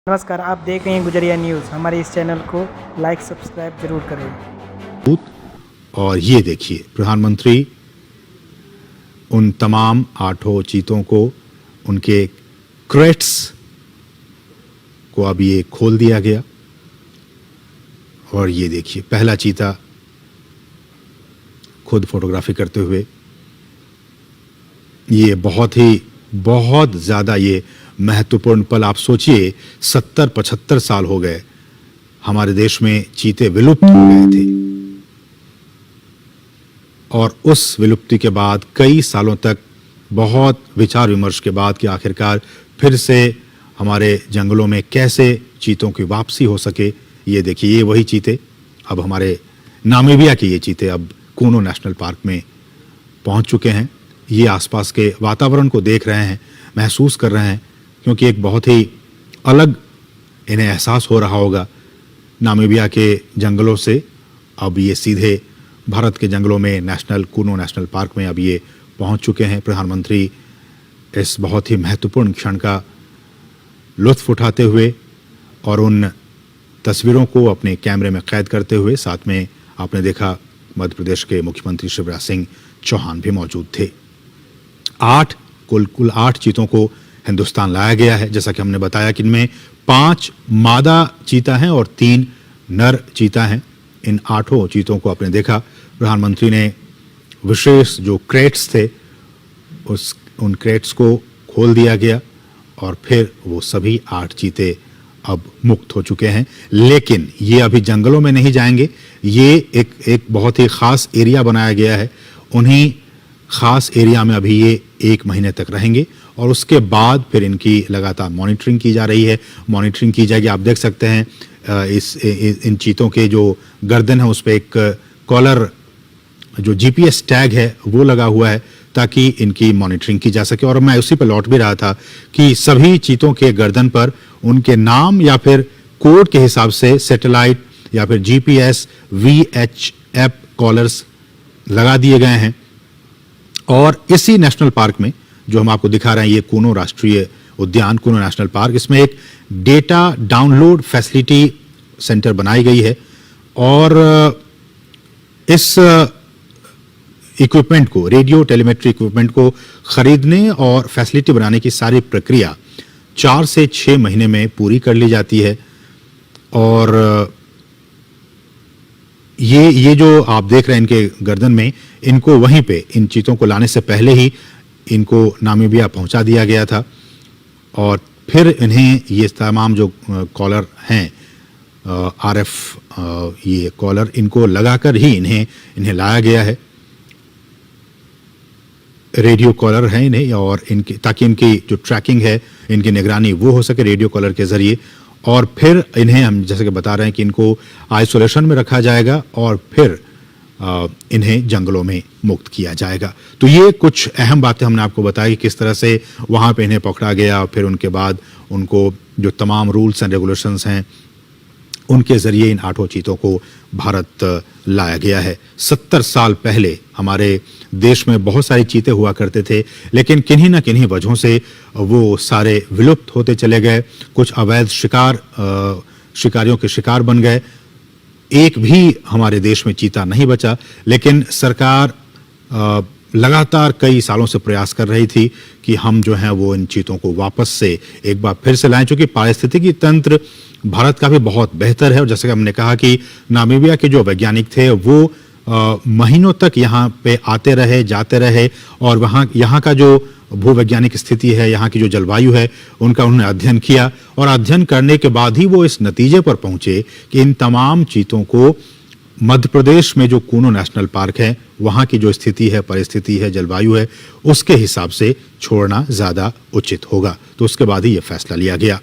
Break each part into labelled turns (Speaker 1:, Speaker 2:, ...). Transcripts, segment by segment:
Speaker 1: नमस्कार, आप देख रहे हैं गुजरिया न्यूज़। हमारे इस चैनल को लाइक सब्सक्राइब जरूर करें।
Speaker 2: और ये देखिए, प्रधानमंत्री उन तमाम 8 चीतों को, उनके क्रेट्स को अब ये खोल दिया गया। और ये देखिए, पहला चीता खुद फोटोग्राफी करते हुए। ये बहुत ज़्यादा ये महत्वपूर्ण पल। आप सोचिए, 70-75 साल हो गए हमारे देश में चीते विलुप्त हो गए थे, और उस विलुप्ति के बाद कई सालों तक बहुत विचार विमर्श के बाद कि आखिरकार फिर से हमारे जंगलों में कैसे चीतों की वापसी हो सके। ये देखिए, ये वही चीते, अब हमारे नामीबिया के ये चीते अब कूनो नेशनल पार्क में पहुंच चुके हैं। ये आसपास के वातावरण को देख रहे हैं, महसूस कर रहे हैं, क्योंकि एक बहुत ही अलग इन्हें एहसास हो रहा होगा नामीबिया के जंगलों से। अब ये सीधे भारत के जंगलों में कूनो नेशनल पार्क में अब ये पहुंच चुके हैं। प्रधानमंत्री इस बहुत ही महत्वपूर्ण क्षण का लुत्फ उठाते हुए और उन तस्वीरों को अपने कैमरे में कैद करते हुए, साथ में आपने देखा मध्य प्रदेश के मुख्यमंत्री शिवराज सिंह चौहान भी मौजूद थे। कुल 8 चीतों को हिंदुस्तान लाया गया है। जैसा कि हमने बताया कि इनमें 5 मादा चीता हैं और 3 नर चीता हैं। इन 8 चीतों को आपने देखा, प्रधानमंत्री ने विशेष जो क्रेट्स थे उन क्रेट्स को खोल दिया गया, और फिर वो सभी 8 चीते अब मुक्त हो चुके हैं। लेकिन ये अभी जंगलों में नहीं जाएंगे। ये एक बहुत ही खास एरिया बनाया गया है। उन्हीं खास एरिया में अभी ये 1 महीने तक रहेंगे, और उसके बाद फिर इनकी लगातार मॉनिटरिंग की जा रही है। मॉनिटरिंग की जाएगी। आप देख सकते हैं इन चीतों के जो गर्दन है उस पर एक कॉलर, जो जीपीएस टैग है वो लगा हुआ है, ताकि इनकी मॉनिटरिंग की जा सके। और मैं उसी पर लौट भी रहा था कि सभी चीतों के गर्दन पर उनके नाम या फिर कोड के हिसाब से सैटेलाइट या फिर जीपीएस VHF कॉलर्स लगा दिए गए हैं। और इसी नेशनल पार्क में जो हम आपको दिखा रहे हैं, ये कूनो राष्ट्रीय उद्यान, कूनो नेशनल पार्क, इसमें एक डेटा डाउनलोड फैसिलिटी सेंटर बनाई गई है। और इस इक्विपमेंट को, रेडियो टेलीमेट्री इक्विपमेंट को खरीदने और फैसिलिटी बनाने की सारी प्रक्रिया 4 से 6 महीने में पूरी कर ली जाती है। और ये जो आप देख रहे हैं इनके गर्दन में, इनको वहीं पे इन चीतों को लाने से पहले ही इनको नामीबिया पहुंचा दिया गया था, और फिर इन्हें ये तमाम जो कॉलर हैं RF ये कॉलर, इनको लगाकर ही इन्हें लाया गया है। रेडियो कॉलर है इन्हें, और इनकी ताकि इनकी जो ट्रैकिंग है, इनकी निगरानी वो हो सके रेडियो कॉलर के जरिए। और फिर इन्हें हम जैसे कि बता रहे हैं कि इनको आइसोलेशन में रखा जाएगा, और फिर इन्हें जंगलों में मुक्त किया जाएगा। तो ये कुछ अहम बातें हमने आपको बताई, किस तरह से वहाँ पे इन्हें पकड़ा गया, और फिर उनके बाद उनको जो तमाम रूल्स एंड रेगुलेशंस हैं उनके जरिए इन 8 चीतों को भारत लाया गया है। 70 साल पहले हमारे देश में बहुत सारे चीते हुआ करते थे, लेकिन किन्हीं न किन्हीं वजहों से वो सारे विलुप्त होते चले गए। कुछ अवैध शिकारियों के शिकार बन गए। एक भी हमारे देश में चीता नहीं बचा। लेकिन सरकार लगातार कई सालों से प्रयास कर रही थी कि हम जो हैं वो इन चीतों को वापस से एक बार फिर से लाएं, क्योंकि पारिस्थितिकी तंत्र भारत का भी बहुत बेहतर है। और जैसे कि हमने कहा कि नामीबिया के जो वैज्ञानिक थे वो महीनों तक यहाँ पे आते रहे, जाते रहे, और यहाँ का जो भूवैज्ञानिक स्थिति है, यहाँ की जो जलवायु है, उनका उन्होंने अध्ययन किया। और अध्ययन करने के बाद ही वो इस नतीजे पर पहुंचे कि इन तमाम चीतों को मध्य प्रदेश में जो कूनो नेशनल पार्क है, वहाँ की जो स्थिति है, परिस्थिति है, जलवायु है, उसके हिसाब से छोड़ना ज़्यादा उचित होगा। तो उसके बाद ही ये फैसला लिया गया।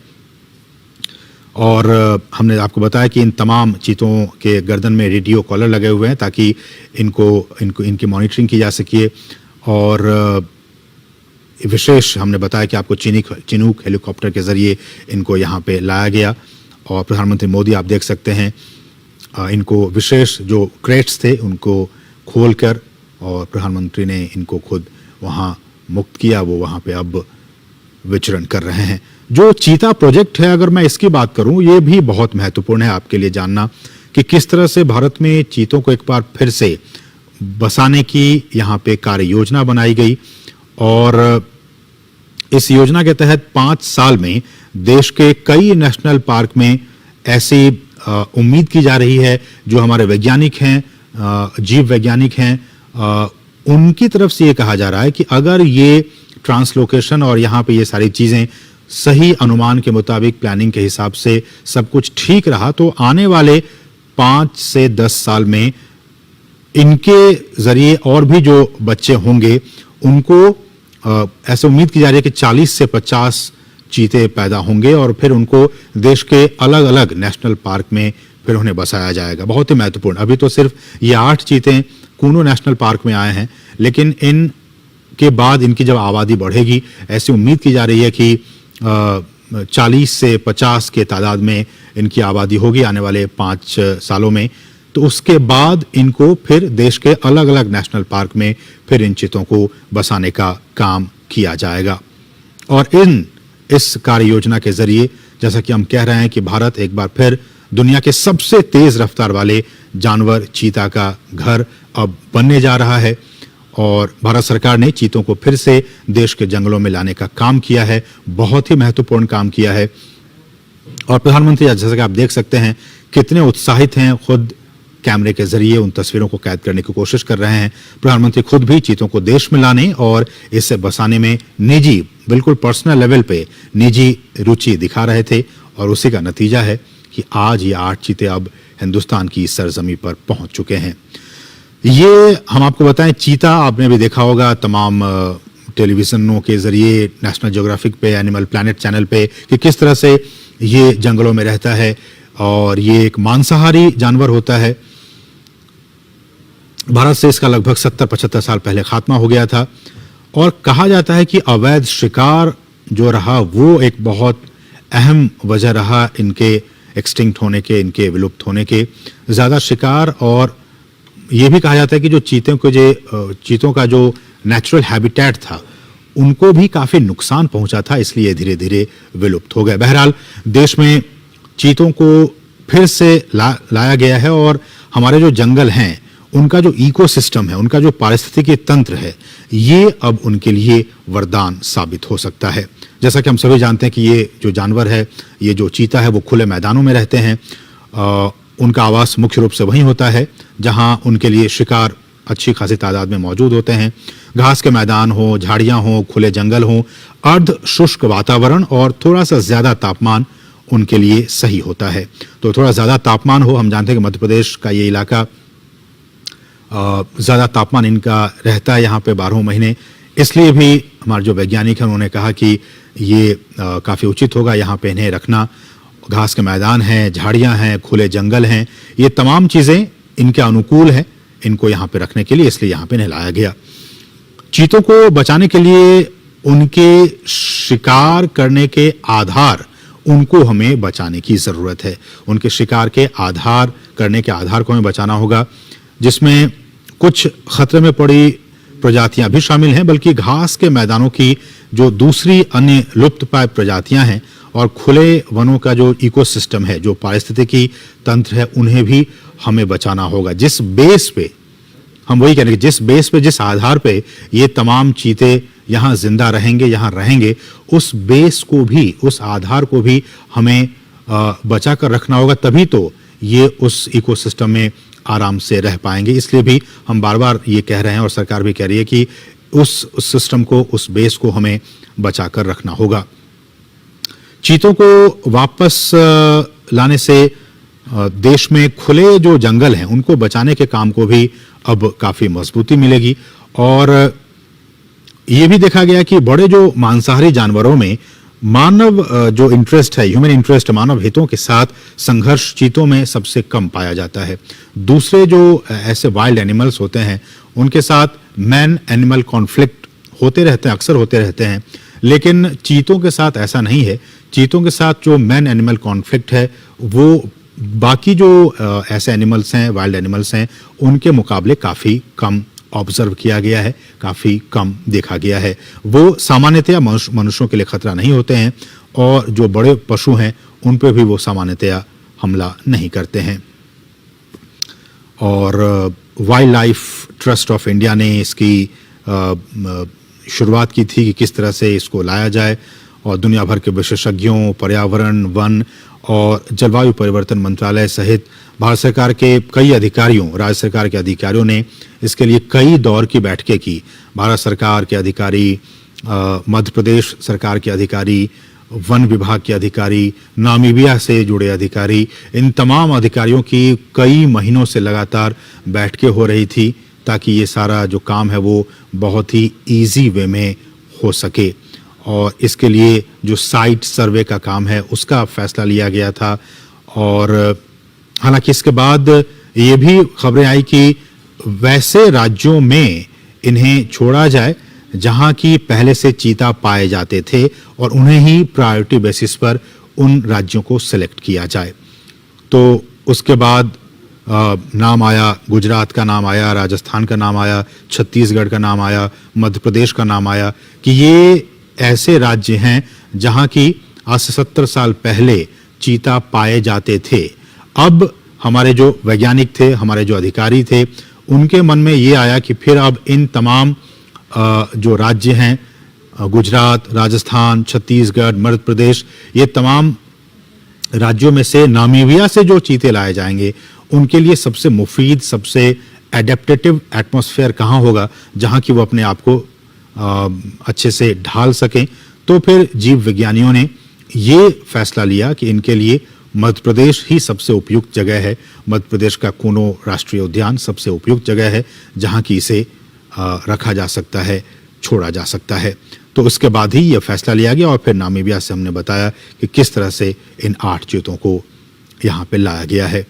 Speaker 2: और हमने आपको बताया कि इन तमाम चीतों के गर्दन में रेडियो कॉलर लगे हुए हैं, ताकि इनकी मॉनिटरिंग की जा सके। और विशेष हमने बताया कि आपको चिनूक हेलीकॉप्टर के जरिए इनको यहाँ पे लाया गया। और प्रधानमंत्री मोदी, आप देख सकते हैं, इनको विशेष जो क्रेट्स थे उनको खोलकर, और प्रधानमंत्री ने इनको खुद वहाँ मुक्त किया। वो वहाँ पे अब विचरण कर रहे हैं। जो चीता प्रोजेक्ट है, अगर मैं इसकी बात करूं, ये भी बहुत महत्वपूर्ण है आपके लिए जानना कि किस तरह से भारत में चीतों को एक बार फिर से बसाने की यहाँ पे कार्य योजना बनाई गई और इस योजना के तहत 5 साल में देश के कई नेशनल पार्क में ऐसी उम्मीद की जा रही है, जो हमारे वैज्ञानिक हैं, जीव वैज्ञानिक हैं, उनकी तरफ से ये कहा जा रहा है कि अगर ये ट्रांसलोकेशन और यहाँ पे ये सारी चीजें सही अनुमान के मुताबिक प्लानिंग के हिसाब से सब कुछ ठीक रहा, तो आने वाले 5 से 10 साल में इनके जरिए और भी जो बच्चे होंगे उनको ऐसे उम्मीद की जा रही है कि 40 से 50 चीते पैदा होंगे और फिर उनको देश के अलग अलग नेशनल पार्क में फिर उन्हें बसाया जाएगा। बहुत ही महत्वपूर्ण। अभी तो सिर्फ ये 8 चीते कूनो नेशनल पार्क में आए हैं, लेकिन इन के बाद इनकी जब आबादी बढ़ेगी, ऐसी उम्मीद की जा रही है कि 40 से 50 के तादाद में इनकी आबादी होगी आने वाले 5 सालों में। तो उसके बाद इनको फिर देश के अलग अलग नेशनल पार्क में फिर इन चीतों को बसाने का काम किया जाएगा। और इस कार्य योजना के जरिए, जैसा कि हम कह रहे हैं कि भारत एक बार फिर दुनिया के सबसे तेज रफ्तार वाले जानवर चीता का घर अब बनने जा रहा है और भारत सरकार ने चीतों को फिर से देश के जंगलों में लाने का काम किया है, बहुत ही महत्वपूर्ण काम किया है। और प्रधानमंत्री, जैसा कि आप देख सकते हैं, कितने उत्साहित हैं, खुद कैमरे के जरिए उन तस्वीरों को कैद करने की कोशिश कर रहे हैं। प्रधानमंत्री खुद भी चीतों को देश में लाने और इसे बसाने में निजी, बिल्कुल पर्सनल लेवल पे निजी रुचि दिखा रहे थे और उसी का नतीजा है कि आज ये 8 चीते अब हिंदुस्तान की सरजमी पर पहुंच चुके हैं। ये हम आपको बताएं, चीता आपने भी देखा होगा तमाम टेलीविजनों के जरिए, नेशनल ज्योग्राफिक पे, एनिमल प्लैनेट चैनल पे, कि किस तरह से ये जंगलों में रहता है और ये एक मांसाहारी जानवर होता है। भारत से इसका लगभग 70-75 साल पहले खात्मा हो गया था और कहा जाता है कि अवैध शिकार जो रहा वो एक बहुत अहम वजह रहा इनके एक्सटिंक्ट होने के, इनके विलुप्त होने के। ज़्यादा शिकार, और ये भी कहा जाता है कि जो चीतों का जो नेचुरल हैबिटेट था उनको भी काफ़ी नुकसान पहुंचा था, इसलिए धीरे धीरे विलुप्त हो गए। बहरहाल देश में चीतों को फिर से लाया गया है और हमारे जो जंगल हैं उनका जो इकोसिस्टम है, उनका जो पारिस्थितिकी तंत्र है, ये अब उनके लिए वरदान साबित हो सकता है। जैसा कि हम सभी जानते हैं कि ये जो जानवर है, ये जो चीता है, वो खुले मैदानों में रहते हैं। उनका आवास मुख्य रूप से वहीं होता है जहां उनके लिए शिकार अच्छी खासी तादाद में मौजूद होते हैं। घास के मैदान हो, झाड़ियां हो, खुले जंगल हो, अर्ध शुष्क वातावरण और थोड़ा सा ज्यादा तापमान उनके लिए सही होता है। तो थोड़ा ज्यादा तापमान हो, हम जानते हैं कि मध्य प्रदेश का ये इलाका ज़्यादा तापमान इनका रहता है यहाँ पे 12 महीने, इसलिए भी हमारे जो वैज्ञानिक हैं उन्होंने कहा कि ये काफ़ी उचित होगा यहाँ पे इन्हें रखना। घास के मैदान हैं, झाड़ियाँ हैं, खुले जंगल हैं, ये तमाम चीज़ें इनके अनुकूल हैं इनको यहाँ पे रखने के लिए, इसलिए यहाँ पे इन्हें लाया गया। चीतों को बचाने के लिए उनके शिकार करने के आधार, उनको हमें बचाने की ज़रूरत है। उनके शिकार के आधार करने के आधार को हमें बचाना होगा, जिसमें कुछ खतरे में पड़ी प्रजातियां भी शामिल हैं, बल्कि घास के मैदानों की जो दूसरी अन्य लुप्तप्राय प्रजातियां हैं और खुले वनों का जो इकोसिस्टम है, जो पारिस्थितिकी तंत्र है, उन्हें भी हमें बचाना होगा। जिस बेस पे हम वही कह रहे हैं, जिस बेस पे, जिस आधार पे ये तमाम चीते यहाँ जिंदा रहेंगे, यहाँ रहेंगे, उस बेस को भी, उस आधार को भी हमें बचा कर रखना होगा, तभी तो ये उस इकोसिस्टम में आराम से रह पाएंगे। इसलिए भी हम बार बार ये कह रहे हैं और सरकार भी कह रही है कि उस सिस्टम को, उस बेस को हमें बचा कर रखना होगा। चीतों को वापस लाने से देश में खुले जो जंगल हैं उनको बचाने के काम को भी अब काफ़ी मजबूती मिलेगी। और ये भी देखा गया कि बड़े जो मांसाहारी जानवरों में मानव जो इंटरेस्ट है, ह्यूमन इंटरेस्ट, मानव हितों के साथ संघर्ष चीतों में सबसे कम पाया जाता है। दूसरे जो ऐसे वाइल्ड एनिमल्स होते हैं उनके साथ मैन एनिमल कॉन्फ्लिक्ट होते रहते हैं, अक्सर होते रहते हैं, लेकिन चीतों के साथ ऐसा नहीं है। चीतों के साथ जो मैन एनिमल कॉन्फ्लिक्ट है वो बाकी जो ऐसे एनिमल्स हैं, वाइल्ड एनिमल्स हैं, उनके मुकाबले काफ़ी कम ऑब्जर्व किया गया है, काफ़ी कम देखा गया है। वो सामान्यतया मनुष्यों के लिए खतरा नहीं होते हैं और जो बड़े पशु हैं उन पर भी वो सामान्यतया हमला नहीं करते हैं। और wild life trust of India ने इसकी शुरुआत की थी कि किस तरह से इसको लाया जाए, और दुनिया भर के विशेषज्ञों, पर्यावरण, वन और जलवायु परिवर्तन मंत्रालय सहित भारत सरकार के कई अधिकारियों, राज्य सरकार के अधिकारियों ने इसके लिए कई दौर की बैठकें की। भारत सरकार के अधिकारी, मध्य प्रदेश सरकार के अधिकारी, वन विभाग के अधिकारी, नामीबिया से जुड़े अधिकारी, इन तमाम अधिकारियों की कई महीनों से लगातार बैठकें हो रही थी ताकि ये सारा जो काम है वो बहुत ही इजी वे में हो सके। और इसके लिए जो साइट सर्वे का काम है उसका फैसला लिया गया था। और हालांकि इसके बाद ये भी खबरें आई कि वैसे राज्यों में इन्हें छोड़ा जाए जहां की पहले से चीता पाए जाते थे और उन्हें ही प्रायोरिटी बेसिस पर उन राज्यों को सिलेक्ट किया जाए। तो उसके बाद नाम आया, गुजरात का नाम आया, राजस्थान का नाम आया, छत्तीसगढ़ का नाम आया, मध्य प्रदेश का नाम आया कि ये ऐसे राज्य हैं जहां की आज से 70 साल पहले चीता पाए जाते थे। अब हमारे जो वैज्ञानिक थे, हमारे जो अधिकारी थे, उनके मन में ये आया कि फिर अब इन तमाम जो राज्य हैं, गुजरात, राजस्थान, छत्तीसगढ़, मध्य प्रदेश, ये तमाम राज्यों में से नामीबिया से जो चीते लाए जाएंगे उनके लिए सबसे मुफीद, सबसे एडेप्टेटिव एटमॉस्फेयर कहाँ होगा जहाँ की वो अपने आप को अच्छे से ढाल सकें। तो फिर जीव विज्ञानियों ने ये फैसला लिया कि इनके लिए मध्य प्रदेश ही सबसे उपयुक्त जगह है। मध्य प्रदेश का कूनो राष्ट्रीय उद्यान सबसे उपयुक्त जगह है जहाँ की इसे रखा जा सकता है, छोड़ा जा सकता है। तो उसके बाद ही यह फैसला लिया गया और फिर नामीबिया से हमने बताया कि किस तरह से इन 8 चीतों को यहाँ पे लाया गया है।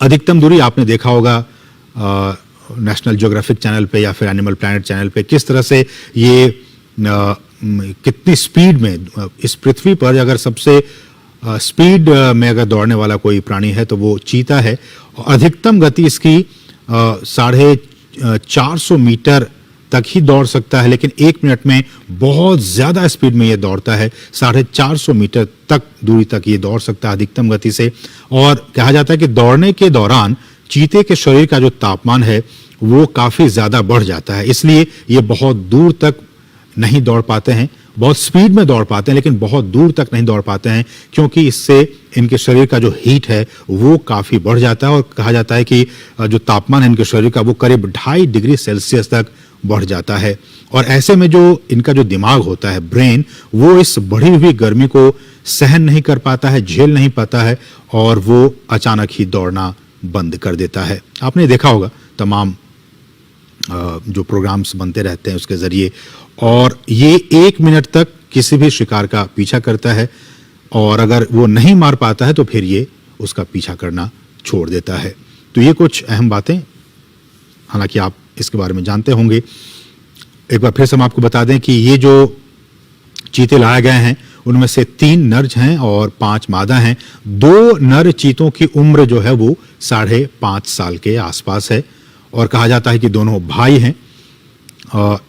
Speaker 2: अधिकतम दूरी आपने देखा होगा नेशनल ज्योग्राफिक चैनल पे या फिर एनिमल प्लैनेट चैनल पे, किस तरह से ये कितनी स्पीड में इस पृथ्वी पर अगर सबसे स्पीड में अगर दौड़ने वाला कोई प्राणी है तो वो चीता है। अधिकतम गति इसकी 450 मीटर तक ही दौड़ सकता है, लेकिन 1 मिनट में बहुत ज्यादा स्पीड में ये दौड़ता है। 450 मीटर तक दूरी तक ये दौड़ सकता है अधिकतम गति से। और कहा जाता है कि दौड़ने के दौरान चीते के शरीर का जो तापमान है वो काफी ज्यादा बढ़ जाता है, इसलिए ये बहुत दूर तक नहीं दौड़ पाते हैं। बहुत स्पीड में दौड़ पाते हैं लेकिन बहुत दूर तक नहीं दौड़ पाते हैं, क्योंकि इससे इनके शरीर का जो हीट है वो काफी बढ़ जाता है। और कहा जाता है कि जो तापमान है इनके शरीर का वो करीब 2.5 डिग्री सेल्सियस तक बढ़ जाता है। और ऐसे में जो इनका जो दिमाग होता है, ब्रेन, वो इस बढ़ी हुई गर्मी को सहन नहीं कर पाता है, झेल नहीं पाता है और वो अचानक ही दौड़ना बंद कर देता है। आपने देखा होगा तमाम जो प्रोग्राम्स बनते रहते हैं उसके जरिए, और ये 1 मिनट तक किसी भी शिकार का पीछा करता है और अगर वो नहीं मार पाता है तो फिर ये उसका पीछा करना छोड़ देता है। तो ये कुछ अहम बातें, हालांकि आप इसके बारे में जानते होंगे। एक बार फिर से हम आपको बता दें कि ये जो चीते लाए गए हैं उनमें से 3 नर हैं और 5 मादा हैं। 2 नर चीतों की उम्र जो है वो 5.5 साल के आसपास है और कहा जाता है कि दोनों भाई हैं।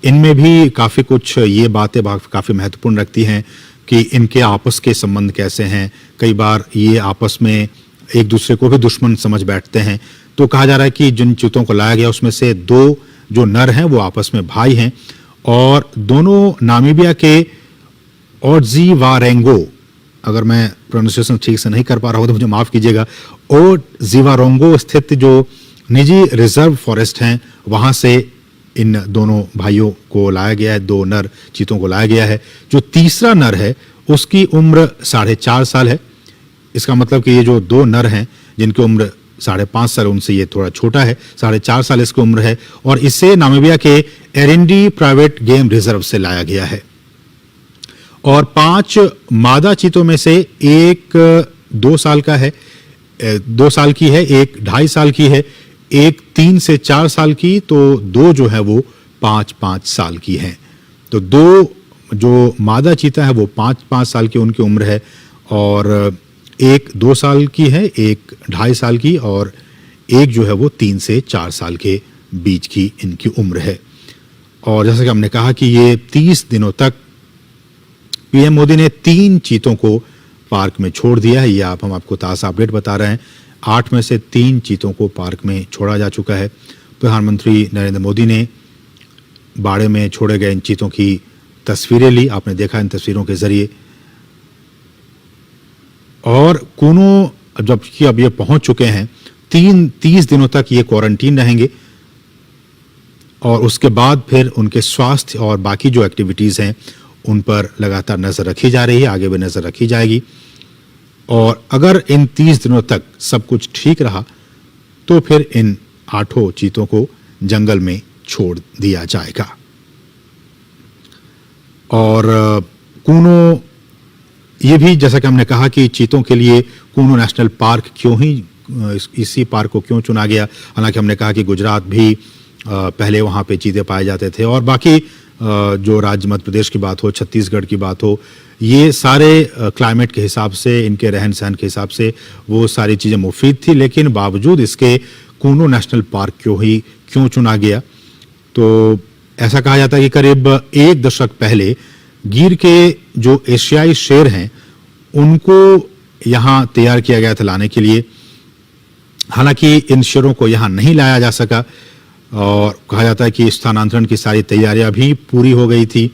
Speaker 2: इनमें भी काफ़ी कुछ ये बातें काफ़ी महत्वपूर्ण रखती हैं कि इनके आपस के संबंध कैसे हैं। कई बार ये आपस में एक दूसरे को भी दुश्मन समझ बैठते हैं। तो कहा जा रहा है कि जिन चीतों को लाया गया उसमें से 2 जो नर हैं वो आपस में भाई हैं और दोनों नामीबिया के ओडजीवारेंगो, अगर मैं प्रोनाउंसिएशन ठीक से नहीं कर पा रहा हूं तो मुझे माफ कीजिएगा, ओडजीवारेंगो स्थित जो निजी रिजर्व फॉरेस्ट हैं वहां से इन दोनों भाइयों को लाया गया है। 2 नर चीतों को लाया गया है। जो तीसरा नर है उसकी उम्र 4.5 साल है। इसका मतलब कि ये जो 2 नर हैं जिनकी उम्र 5.5 साल, उनसे ये थोड़ा छोटा है, 4.5 साल इसकी उम्र है और इसे नामीबिया के एरिंडी प्राइवेट गेम रिजर्व से लाया गया है। और 5 मादा चीतों में से एक 2 साल का है, 2 साल की है, एक 2.5 साल की है, एक 3 से 4 साल की, तो 2 जो है वो 5-5 साल की हैं। तो 2 जो मादा चीता है वो 5-5 साल की उनकी उम्र है और एक 2 साल की है, एक 2.5 साल की और एक जो है वो 3 से 4 साल के बीच की इनकी उम्र है। और जैसा कि हमने कहा कि ये 30 दिनों तक पीएम मोदी ने 3 चीतों को पार्क में छोड़ दिया है। ये हम आपको ताज़ा अपडेट बता रहे हैं। 8 में से 3 चीतों को पार्क में छोड़ा जा चुका है। प्रधानमंत्री नरेंद्र मोदी ने बाड़े में छोड़े गए इन चीतों की तस्वीरें ली, आपने देखा इन तस्वीरों के जरिए। और कूनो जबकि अब ये पहुंच चुके हैं, 30 दिनों तक ये क्वारंटीन रहेंगे और उसके बाद फिर उनके स्वास्थ्य और बाकी जो एक्टिविटीज़ हैं उन पर लगातार नज़र रखी जा रही है, आगे भी नज़र रखी जाएगी। और अगर इन 30 दिनों तक सब कुछ ठीक रहा तो फिर इन 8 चीतों को जंगल में छोड़ दिया जाएगा। और कूनो ये भी जैसा कि हमने कहा कि चीतों के लिए कूनो नेशनल पार्क क्यों ही इसी पार्क को क्यों चुना गया। हालांकि हमने कहा कि गुजरात भी पहले वहाँ पे चीते पाए जाते थे और बाकी जो राज्य मध्य प्रदेश की बात हो, छत्तीसगढ़ की बात हो, ये सारे क्लाइमेट के हिसाब से, इनके रहन सहन के हिसाब से वो सारी चीज़ें मुफीद थी। लेकिन बावजूद इसके कूनो नेशनल पार्क क्यों चुना गया, तो ऐसा कहा जाता है कि करीब 1 दशक पहले गिर के जो एशियाई शेर हैं उनको यहाँ तैयार किया गया था लाने के लिए। हालांकि इन शेरों को यहाँ नहीं लाया जा सका और कहा जाता है कि स्थानांतरण की सारी तैयारियां भी पूरी हो गई थी।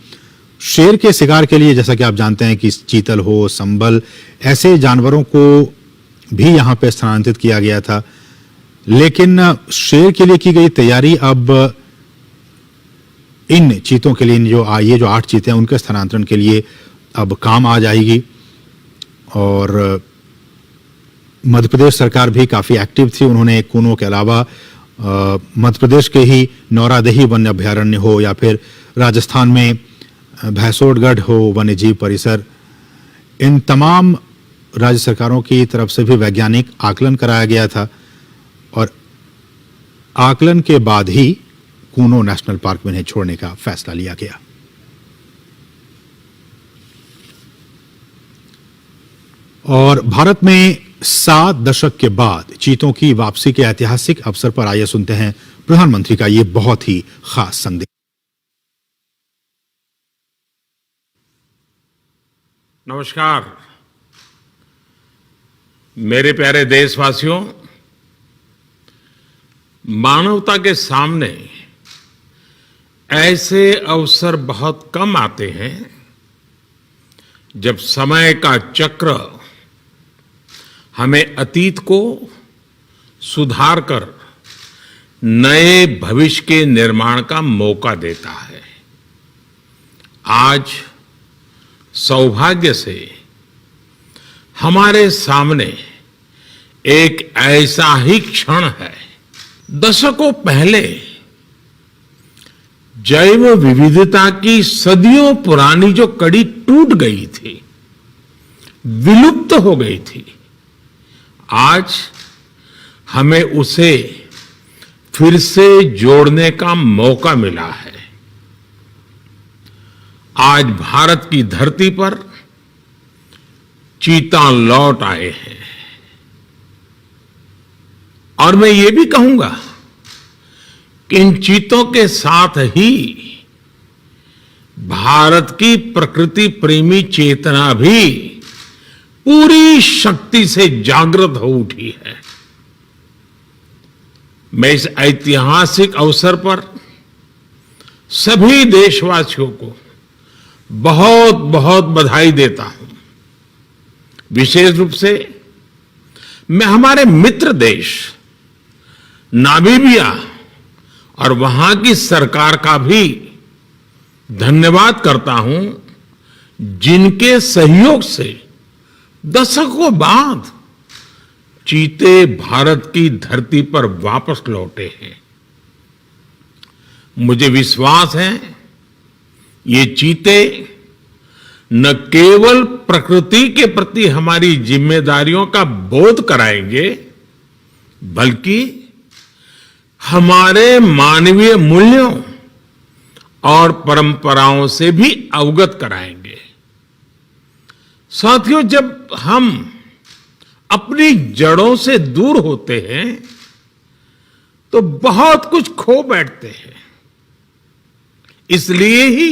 Speaker 2: शेर के शिकार के लिए जैसा कि आप जानते हैं कि चीतल हो, संबल, ऐसे जानवरों को भी यहाँ पे स्थानांतरित किया गया था। लेकिन शेर के लिए की गई तैयारी अब इन चीतों के लिए, ये जो 8 चीते हैं उनके स्थानांतरण के लिए अब काम आ जाएगी। और मध्य प्रदेश सरकार भी काफ़ी एक्टिव थी। उन्होंने कूनो के अलावा मध्य प्रदेश के ही नौरादेही वन्य अभ्यारण्य हो या फिर राजस्थान में भैंसोड़गढ़ हो वन्य जीव परिसर, इन तमाम राज्य सरकारों की तरफ से भी वैज्ञानिक आकलन कराया गया था और आकलन के बाद ही कूनो नेशनल पार्क में इन्हें छोड़ने का फैसला लिया गया। और भारत में 7 दशक के बाद चीतों की वापसी के ऐतिहासिक अवसर पर आइए सुनते हैं प्रधानमंत्री का ये बहुत ही खास संदेश।
Speaker 3: नमस्कार मेरे प्यारे देशवासियों, मानवता के सामने ऐसे अवसर बहुत कम आते हैं जब समय का चक्र हमें अतीत को सुधार कर नए भविष्य के निर्माण का मौका देता है। आज सौभाग्य से हमारे सामने एक ऐसा ही क्षण है। दशकों पहले जैव विविधता की सदियों पुरानी जो कड़ी टूट गई थी, विलुप्त हो गई थी, आज हमें उसे फिर से जोड़ने का मौका मिला है। आज भारत की धरती पर चीता लौट आए हैं और मैं ये भी कहूंगा कि इन चीतों के साथ ही भारत की प्रकृति प्रेमी चेतना भी पूरी शक्ति से जागृत हो उठी है। मैं इस ऐतिहासिक अवसर पर सभी देशवासियों को बहुत बहुत बधाई देता हूं। विशेष रूप से मैं हमारे मित्र देश नामीबिया और वहां की सरकार का भी धन्यवाद करता हूं, जिनके सहयोग से दशकों बाद चीते भारत की धरती पर वापस लौटे हैं। मुझे विश्वास है ये चीते न केवल प्रकृति के प्रति हमारी जिम्मेदारियों का बोध कराएंगे, बल्कि हमारे मानवीय मूल्यों और परंपराओं से भी अवगत कराएंगे। साथियों, जब हम अपनी जड़ों से दूर होते हैं तो बहुत कुछ खो बैठते हैं। इसलिए ही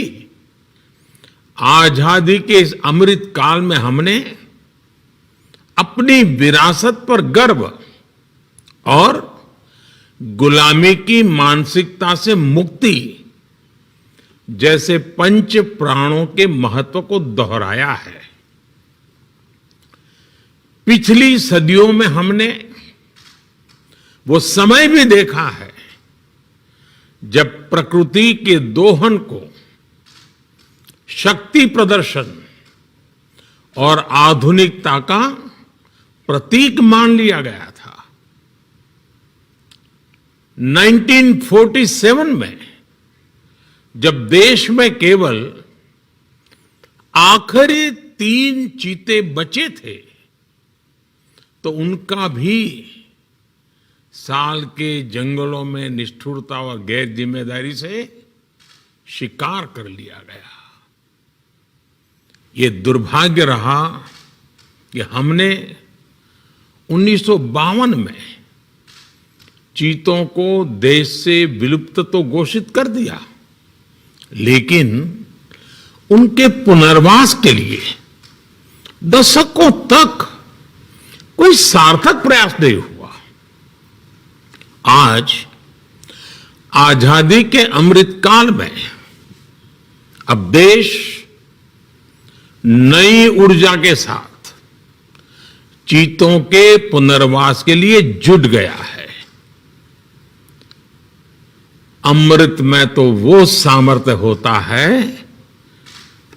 Speaker 3: आजादी के इस अमृत काल में हमने अपनी विरासत पर गर्व और गुलामी की मानसिकता से मुक्ति जैसे पंच प्राणों के महत्व को दोहराया है। पिछली सदियों में हमने वो समय भी देखा है जब प्रकृति के दोहन को शक्ति प्रदर्शन और आधुनिकता का प्रतीक मान लिया गया था। 1947 में जब देश में केवल आखिरी 3 चीते बचे थे तो उनका भी साल के जंगलों में निष्ठुरता और गैर जिम्मेदारी से शिकार कर लिया गया। ये दुर्भाग्य रहा कि हमने 1952 में चीतों को देश से विलुप्त तो घोषित कर दिया, लेकिन उनके पुनर्वास के लिए दशकों तक कोई सार्थक प्रयास नहीं हुआ। आज आजादी के अमृत काल में अब देश नई ऊर्जा के साथ चीतों के पुनर्वास के लिए जुट गया है। अमृत में तो वो सामर्थ्य होता है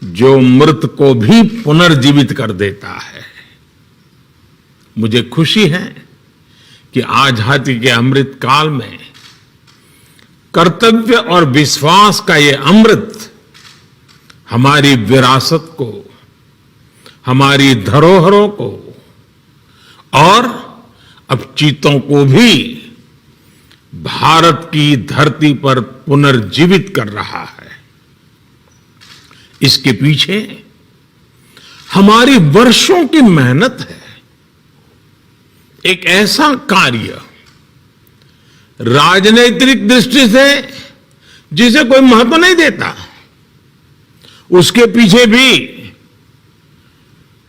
Speaker 3: जो मृत को भी पुनर्जीवित कर देता है। मुझे खुशी है कि आजादी के अमृत काल में कर्तव्य और विश्वास का ये अमृत हमारी विरासत को, हमारी धरोहरों को और अब चीतों को भी भारत की धरती पर पुनर्जीवित कर रहा है। इसके पीछे हमारी वर्षों की मेहनत है। एक ऐसा कार्य राजनीतिक दृष्टि से जिसे कोई महत्व नहीं देता, उसके पीछे भी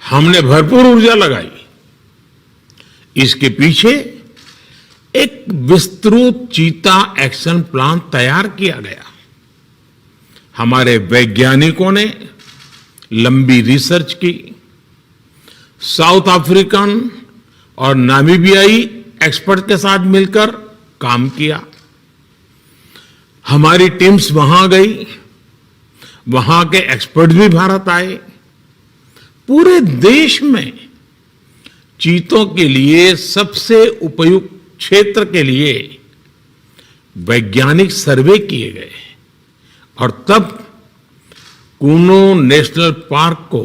Speaker 3: हमने भरपूर ऊर्जा लगाई। इसके पीछे एक विस्तृत चीता एक्शन प्लान तैयार किया गया। हमारे वैज्ञानिकों ने लंबी रिसर्च की, साउथ अफ्रीकन और नामीबियाई एक्सपर्ट के साथ मिलकर काम किया। हमारी टीम्स वहां गई, वहां के एक्सपर्ट भी भारत आए। पूरे देश में चीतों के लिए सबसे उपयुक्त क्षेत्र के लिए वैज्ञानिक सर्वे किए गए और तब कूनो नेशनल पार्क को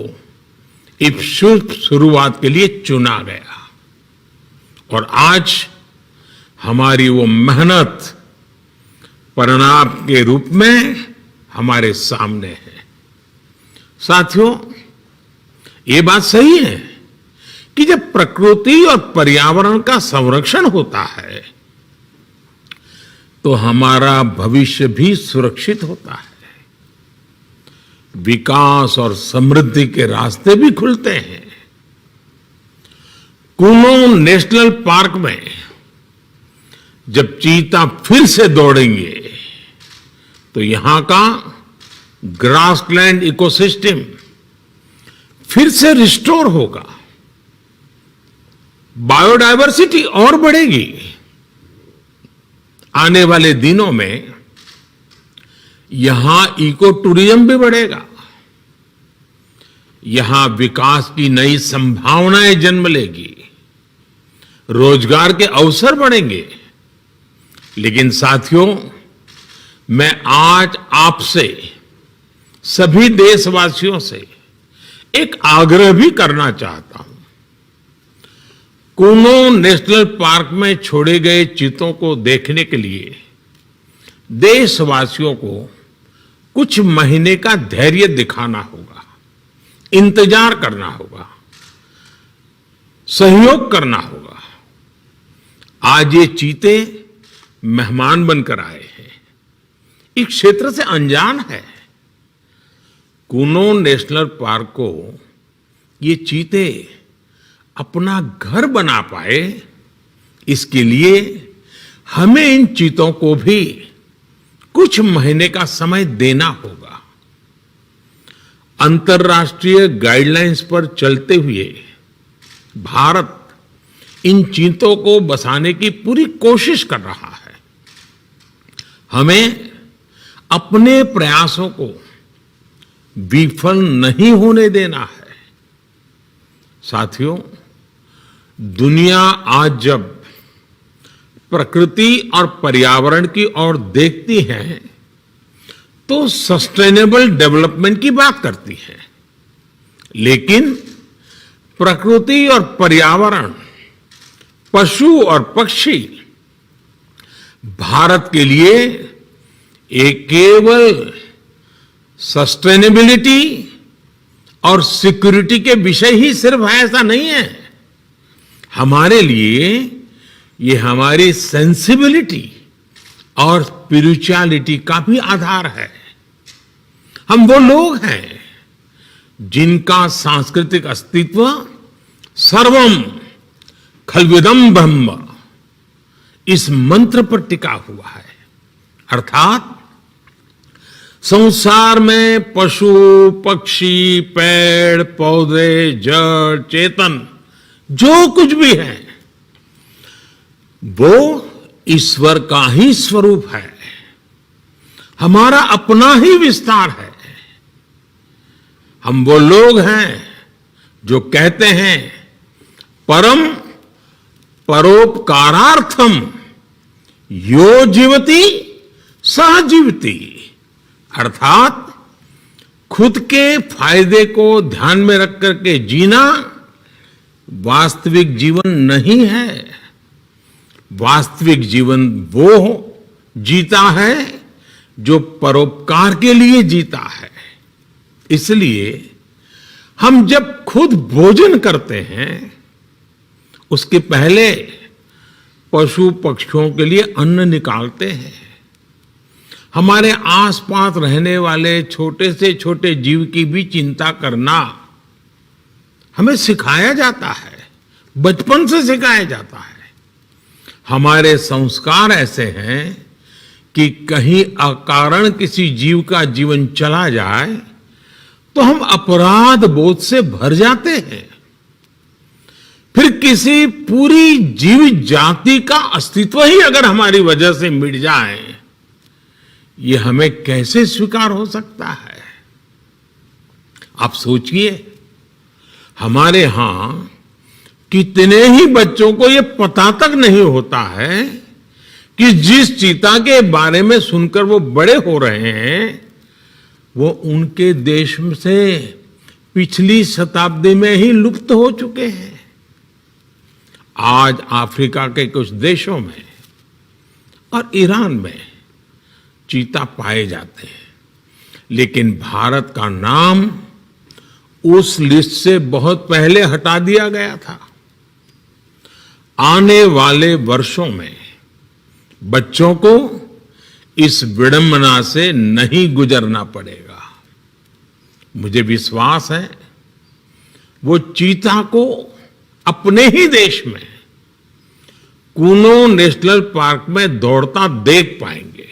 Speaker 3: एक शुभ शुरुआत के लिए चुना गया। और आज हमारी वो मेहनत परिणाम के रूप में हमारे सामने है। साथियों, ये बात सही है कि जब प्रकृति और पर्यावरण का संरक्षण होता है तो हमारा भविष्य भी सुरक्षित होता है, विकास और समृद्धि के रास्ते भी खुलते हैं। कूनो नेशनल पार्क में जब चीता फिर से दौड़ेंगे तो यहां का ग्रासलैंड इकोसिस्टम फिर से रिस्टोर होगा, बायोडायवर्सिटी और बढ़ेगी। आने वाले दिनों में यहां इको टूरिज्म भी बढ़ेगा, यहां विकास की नई संभावनाएं जन्म लेगी, रोजगार के अवसर बढ़ेंगे। लेकिन साथियों, मैं आज आपसे सभी देशवासियों से एक आग्रह भी करना चाहता हूं। कूनो नेशनल पार्क में छोड़े गए चीतों को देखने के लिए देशवासियों को कुछ महीने का धैर्य दिखाना होगा, इंतजार करना होगा, सहयोग करना होगा। आज ये चीते मेहमान बनकर आए हैं, इस क्षेत्र से अनजान है। कूनो नेशनल पार्क को ये चीते अपना घर बना पाए, इसके लिए हमें इन चीतों को भी कुछ महीने का समय देना होगा। अंतर्राष्ट्रीय गाइडलाइंस पर चलते हुए भारत इन चीतों को बसाने की पूरी कोशिश कर रहा है। हमें अपने प्रयासों को विफल नहीं होने देना है। साथियों, दुनिया आज जब प्रकृति और पर्यावरण की ओर देखती है तो सस्टेनेबल डेवलपमेंट की बात करती है, लेकिन प्रकृति और पर्यावरण, पशु और पक्षी भारत के लिए एक केवल सस्टेनेबिलिटी और सिक्योरिटी के विषय ही सिर्फ है, ऐसा नहीं है। हमारे लिए ये हमारी सेंसिबिलिटी और स्पिरिचुअलिटी का भी आधार है। हम वो लोग हैं जिनका सांस्कृतिक अस्तित्व सर्वम खल्विदम ब्रह्म इस मंत्र पर टिका हुआ है। अर्थात संसार में पशु, पक्षी, पेड़, पौधे, जड़, चेतन जो कुछ भी है वो ईश्वर का ही स्वरूप है, हमारा अपना ही विस्तार है। हम वो लोग हैं जो कहते हैं परम परोपकारार्थम यो जीवति सह जीवति, अर्थात खुद के फायदे को ध्यान में रख करके जीना वास्तविक जीवन नहीं है। वास्तविक जीवन वो जीता है जो परोपकार के लिए जीता है। इसलिए हम जब खुद भोजन करते हैं उसके पहले पशु पक्षियों के लिए अन्न निकालते हैं। हमारे आसपास रहने वाले छोटे से छोटे जीव की भी चिंता करना हमें सिखाया जाता है, बचपन से सिखाया जाता है। हमारे संस्कार ऐसे हैं कि कहीं अकारण किसी जीव का जीवन चला जाए तो हम अपराध बोध से भर जाते हैं। फिर किसी पूरी जीव जाति का अस्तित्व ही अगर हमारी वजह से मिट जाए, ये हमें कैसे स्वीकार हो सकता है? आप सोचिए, हमारे यहां कितने ही बच्चों को ये पता तक नहीं होता है कि जिस चीता के बारे में सुनकर वो बड़े हो रहे हैं वो उनके देश से पिछली शताब्दी में ही लुप्त हो चुके हैं। आज अफ्रीका के कुछ देशों में और ईरान में चीता पाए जाते हैं, लेकिन भारत का नाम उस लिस्ट से बहुत पहले हटा दिया गया था। आने वाले वर्षों में बच्चों को इस विडंबना से नहीं गुजरना पड़ेगा। मुझे विश्वास है वो चीता को अपने ही देश में कूनो नेशनल पार्क में दौड़ता देख पाएंगे।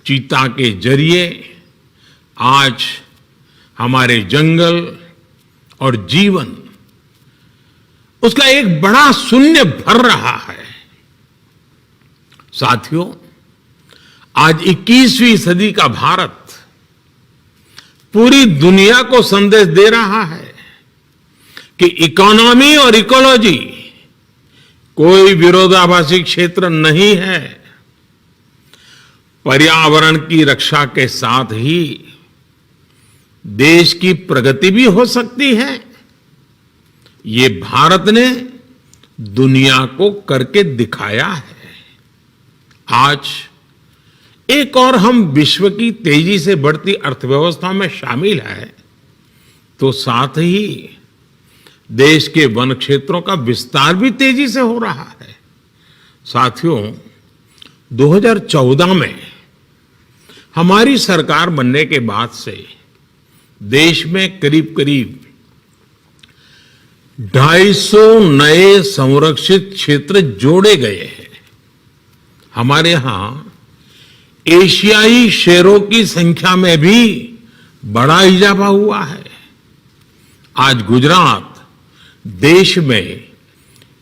Speaker 3: चीता के जरिए आज हमारे जंगल और जीवन उसका एक बड़ा शून्य भर रहा है। साथियों, आज 21वीं सदी का भारत पूरी दुनिया को संदेश दे रहा है कि इकोनॉमी और इकोलॉजी कोई विरोधाभासी क्षेत्र नहीं है। पर्यावरण की रक्षा के साथ ही देश की प्रगति भी हो सकती है। ये भारत ने दुनिया को करके दिखाया है। आज एक और हम विश्व की तेजी से बढ़ती अर्थव्यवस्था में शामिल है, तो साथ ही देश के वन क्षेत्रों का विस्तार भी तेजी से हो रहा है। साथियों, 2014 में हमारी सरकार बनने के बाद से देश में करीब करीब 250 नए संरक्षित क्षेत्र जोड़े गए हैं। हमारे यहां एशियाई शेरों की संख्या में भी बड़ा इजाफा हुआ है। आज गुजरात देश में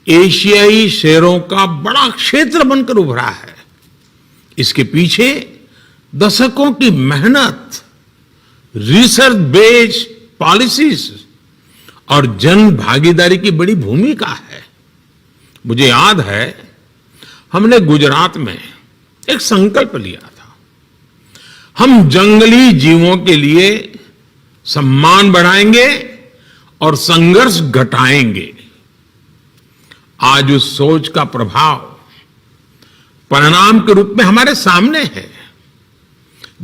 Speaker 3: एशियाई शेरों का बड़ा क्षेत्र बनकर उभरा है। इसके पीछे दशकों की मेहनत, रिसर्च बेस्ड पॉलिसीज और जन भागीदारी की बड़ी भूमिका है। मुझे याद है, हमने गुजरात में एक संकल्प लिया था। हम जंगली जीवों के लिए सम्मान बढ़ाएंगे और संघर्ष घटाएंगे। आज उस सोच का प्रभाव परिणाम के रूप में हमारे सामने है।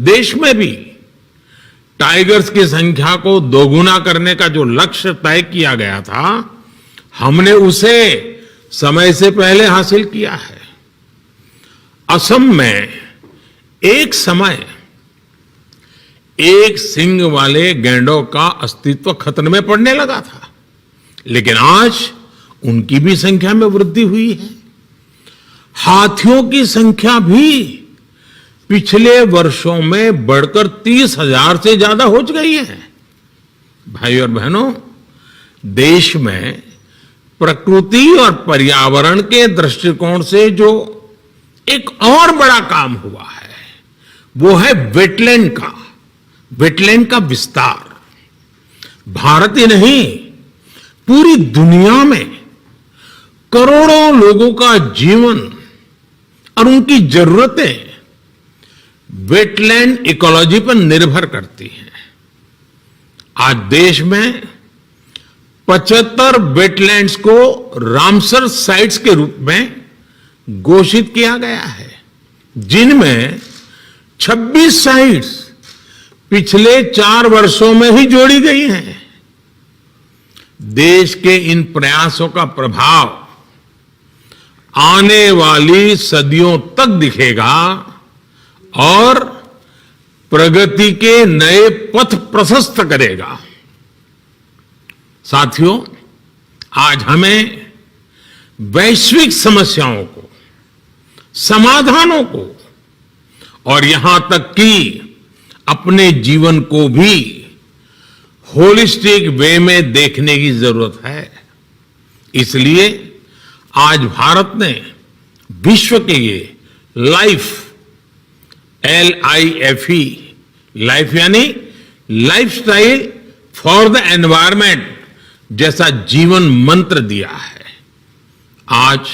Speaker 3: देश में भी टाइगर्स की संख्या को दोगुना करने का जो लक्ष्य तय किया गया था, हमने उसे समय से पहले हासिल किया है। असम में एक समय एक सींग वाले गैंडों का अस्तित्व खतरे में पड़ने लगा था, लेकिन आज उनकी भी संख्या में वृद्धि हुई है। हाथियों की संख्या भी पिछले वर्षों में बढ़कर 30,000 से ज्यादा हो गई है। भाई और बहनों, देश में प्रकृति और पर्यावरण के दृष्टिकोण से जो एक और बड़ा काम हुआ है, वो है वेटलैंड का विस्तार। भारत ही नहीं, पूरी दुनिया में करोड़ों लोगों का जीवन और उनकी जरूरतें वेटलैंड इकोलॉजी पर निर्भर करती हैं। आज देश में 75 वेटलैंड्स को रामसर साइट्स के रूप में घोषित किया गया है, जिनमें 26 साइट्स पिछले 4 वर्षों में ही जोड़ी गई हैं। देश के इन प्रयासों का प्रभाव आने वाली सदियों तक दिखेगा और प्रगति के नए पथ प्रशस्त करेगा। साथियों, आज हमें वैश्विक समस्याओं को, समाधानों को और यहां तक कि अपने जीवन को भी होलिस्टिक वे में देखने की जरूरत है। इसलिए आज भारत ने विश्व के ये LIFE, लाइफ यानी लाइफस्टाइल फॉर द एनवायरमेंट जैसा जीवन मंत्र दिया है। आज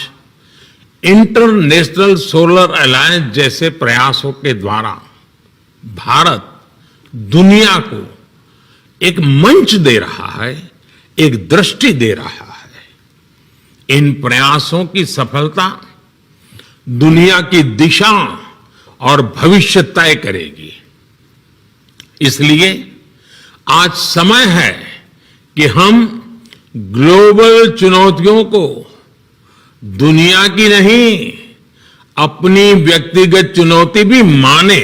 Speaker 3: इंटरनेशनल सोलर अलायंस जैसे प्रयासों के द्वारा भारत दुनिया को एक मंच दे रहा है, एक दृष्टि दे रहा है। इन प्रयासों की सफलता दुनिया की दिशा और भविष्य तय करेगी। इसलिए आज समय है कि हम ग्लोबल चुनौतियों को दुनिया की नहीं, अपनी व्यक्तिगत चुनौती भी माने।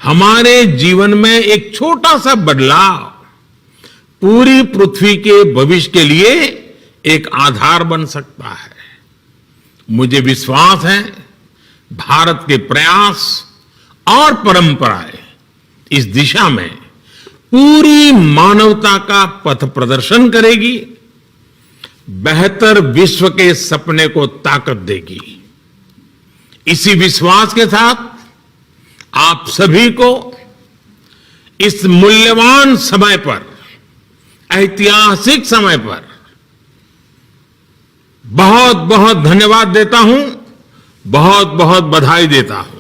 Speaker 3: हमारे जीवन में एक छोटा सा बदलाव पूरी पृथ्वी के भविष्य के लिए एक आधार बन सकता है। मुझे विश्वास है, भारत के प्रयास और परंपराएं इस दिशा में पूरी मानवता का पथ प्रदर्शन करेगी, बेहतर विश्व के सपने को ताकत देगी। इसी विश्वास के साथ आप सभी को इस मूल्यवान समय पर, ऐतिहासिक समय पर बहुत बहुत धन्यवाद देता हूं, बहुत बहुत बधाई देता हूं।